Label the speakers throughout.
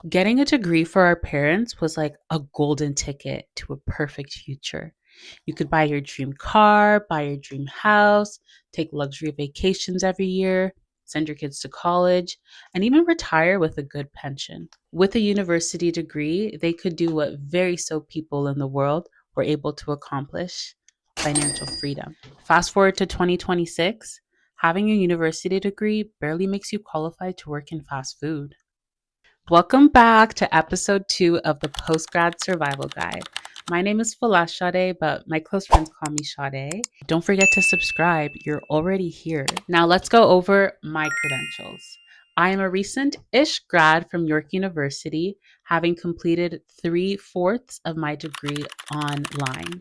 Speaker 1: Getting a degree for our parents was like a golden ticket to a perfect future. You could buy your dream car, buy your dream house, take luxury vacations every year, send your kids to college, and even retire with a good pension. With a university degree, they could do what very few people in the world were able to accomplish: financial freedom. Fast forward to 2026, having a university degree barely makes you qualified to work in fast food. Welcome back to episode 2 of the Postgrad Survival Guide. My name is Folasade, but my close friends call me Sade. Don't forget to subscribe, you're already here. Now let's go over my credentials. I am a recent-ish grad from York University, having completed 3/4 of my degree online.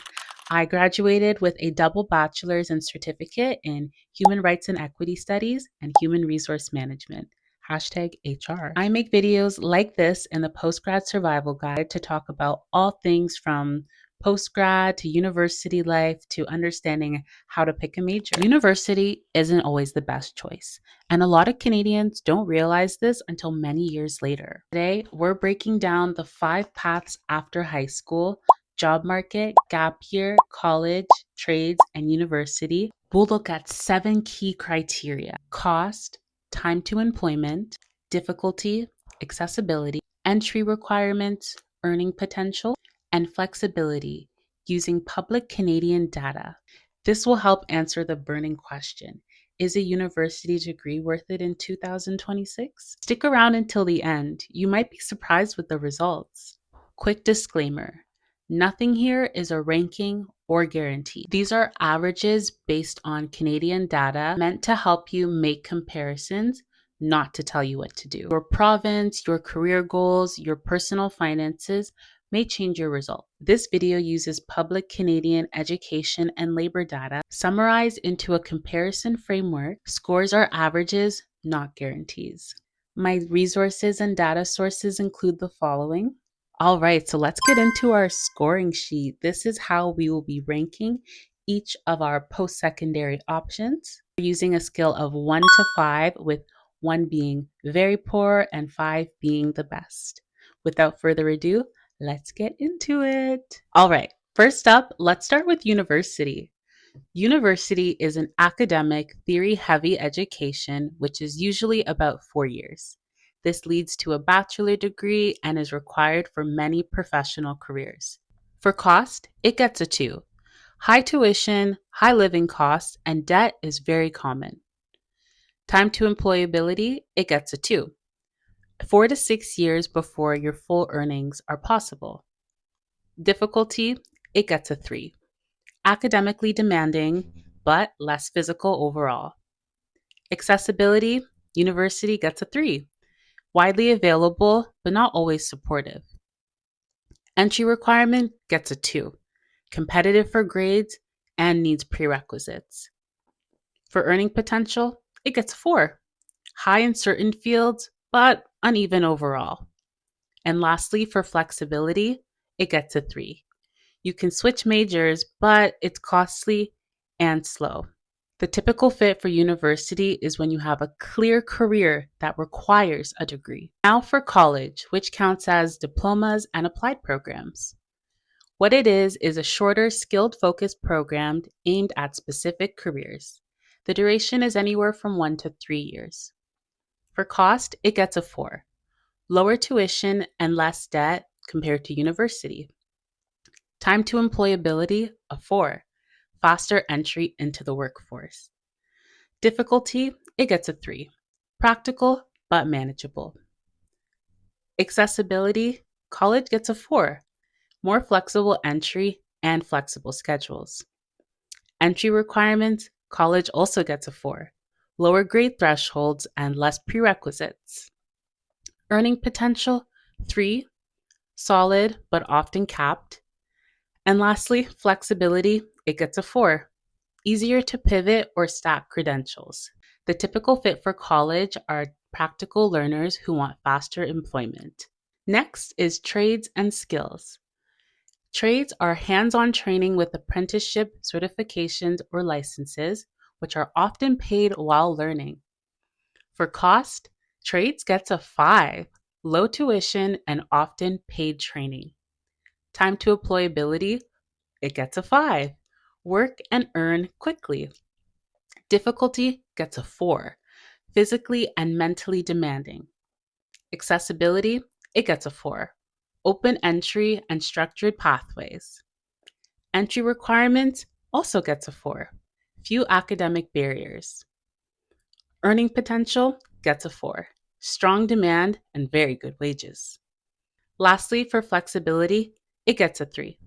Speaker 1: I graduated with a double bachelor's and certificate in Human Rights and Equity Studies and Human Resource Management. Hashtag HR. I make videos like this in the Postgrad Survival Guide to talk about all things from postgrad to university life to understanding how to pick a major. University isn't always the best choice, and a lot of Canadians don't realize this until many years later. Today, we're breaking down the 5 paths after high school: job market, gap year, college, trades, and university. We'll look at 7 key criteria: cost, time to employment, difficulty, accessibility, entry requirements, earning potential, and flexibility using public Canadian data. This will help answer the burning question: is a university degree worth it in 2026? Stick around until the end. You might be surprised with the results. Quick disclaimer: nothing here is a ranking or guarantee. These are averages based on Canadian data meant to help you make comparisons, not to tell you what to do. Your province, your career goals, your personal finances may change your result. This video uses public Canadian education and labor data summarized into a comparison framework. Scores are averages, not guarantees. My resources and data sources include the following. All right, so let's get into our scoring sheet. This is how we will be ranking each of our post-secondary options. We're using a scale of 1 to 5, with 1 being very poor and 5 being the best. Without further ado, let's get into it. All right, first up, let's start with university. University is an academic, theory-heavy education, which is usually about 4 years. This leads to a bachelor degree and is required for many professional careers. For cost, it gets a 2. High tuition, high living costs, and debt is very common. Time to employability, it gets a 2. 4 to 6 years before your full earnings are possible. Difficulty, it gets a 3. Academically demanding, but less physical overall. Accessibility, university gets a 3. Widely available, but not always supportive. Entry requirement gets a 2. Competitive for grades and needs prerequisites. For earning potential, it gets a 4. High in certain fields, but uneven overall. And lastly, for flexibility, it gets a 3. You can switch majors, but it's costly and slow. The typical fit for university is when you have a clear career that requires a degree. Now for college, which counts as diplomas and applied programs. What it is a shorter, skilled-focused program aimed at specific careers. The duration is anywhere from 1 to 3 years. For cost, it gets a 4. Lower tuition and less debt compared to university. Time to employability, a 4. Faster entry into the workforce. Difficulty, it gets a 3. Practical, but manageable. Accessibility, college gets a 4. More flexible entry and flexible schedules. Entry requirements, college also gets a 4. Lower grade thresholds and less prerequisites. Earning potential, 3. Solid, but often capped. And lastly, flexibility, it gets a 4. Easier to pivot or stack credentials. The typical fit for college are practical learners who want faster employment. Next is trades and skills. Trades are hands-on training with apprenticeship, certifications, or licenses, which are often paid while learning. For cost, trades gets a 5. low tuition and often paid training. Time to employability, it gets a 5. Work and earn quickly. Difficulty gets a 4. Physically and mentally demanding. Accessibility, it gets a 4. Open entry and structured pathways. Entry requirements also gets a 4. Few academic barriers. Earning potential gets a 4. Strong demand and very good wages. Lastly, for flexibility, it gets a 3.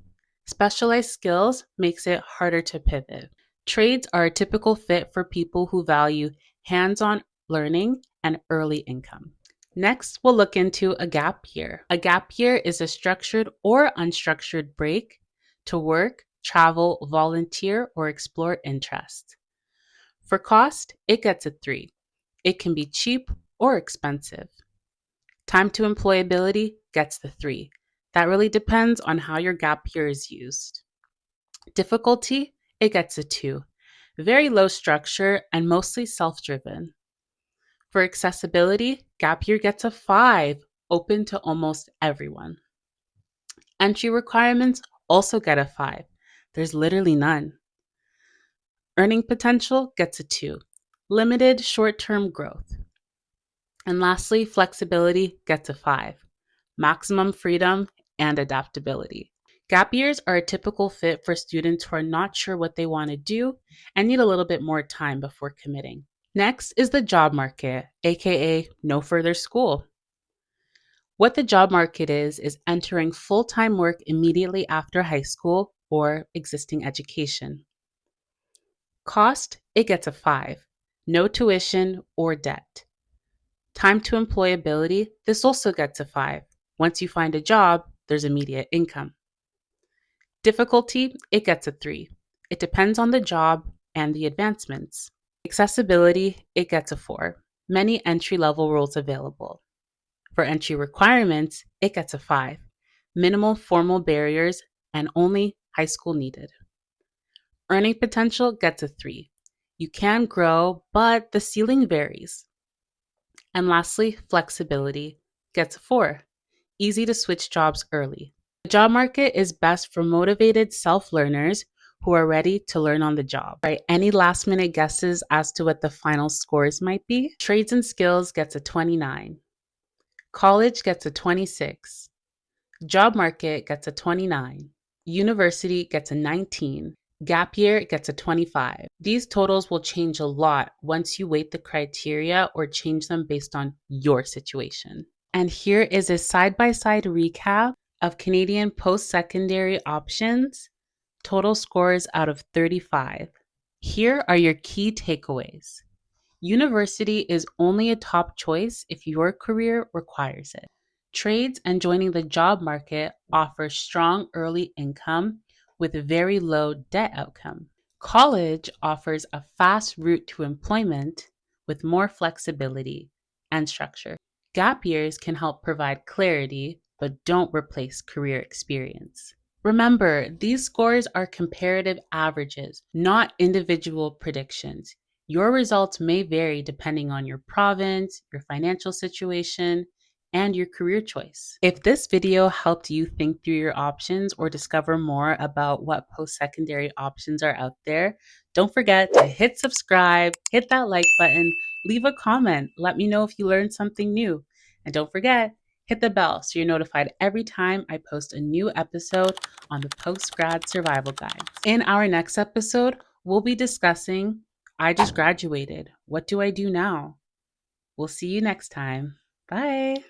Speaker 1: Specialized skills makes it harder to pivot. Trades are a typical fit for people who value hands-on learning and early income. Next, we'll look into a gap year. A gap year is a structured or unstructured break to work, travel, volunteer, or explore interests. For cost, it gets a 3. It can be cheap or expensive. Time to employability gets the 3. That really depends on how your gap year is used. Difficulty, it gets a 2. Very low structure and mostly self-driven. For accessibility, gap year gets a 5, open to almost everyone. Entry requirements also get a 5. There's literally none. Earning potential gets a 2. Limited short-term growth. And lastly, flexibility gets a 5. Maximum freedom and adaptability. Gap years are a typical fit for students who are not sure what they want to do and need a little bit more time before committing. Next is the job market, aka no further school. What the job market is entering full-time work immediately after high school or existing education. Cost, it gets a 5. No tuition or debt. Time to employability, this also gets a 5. Once you find a job, there's immediate income. Difficulty, it gets a 3. It depends on the job and the advancements. Accessibility, it gets a 4. Many entry-level roles available. For entry requirements, it gets a 5. Minimal formal barriers and only high school needed. Earning potential gets a 3. You can grow, but the ceiling varies. And lastly, flexibility gets a 4. Easy to switch jobs early. The job market is best for motivated self-learners who are ready to learn on the job. Right? Any last minute guesses as to what the final scores might be? Trades and skills gets a 29. College gets a 26. Job market gets a 29. University gets a 19. Gap year gets a 25. These totals will change a lot once you weight the criteria or change them based on your situation. And here is a side-by-side recap of Canadian post-secondary options, total scores out of 35. Here are your key takeaways. University is only a top choice if your career requires it. Trades and joining the job market offer strong early income with a very low debt outcome. College offers a fast route to employment with more flexibility and structure. Gap years can help provide clarity, but don't replace career experience. Remember, these scores are comparative averages, not individual predictions. Your results may vary depending on your province, your financial situation, and your career choice. If this video helped you think through your options or discover more about what post-secondary options are out there, don't forget to hit subscribe, hit that like button, leave a comment, let me know if you learned something new. And don't forget, hit the bell so you're notified every time I post a new episode on the Post-Grad Survival Guides. In our next episode, we'll be discussing I just graduated. What do I do now? We'll see you next time. Bye.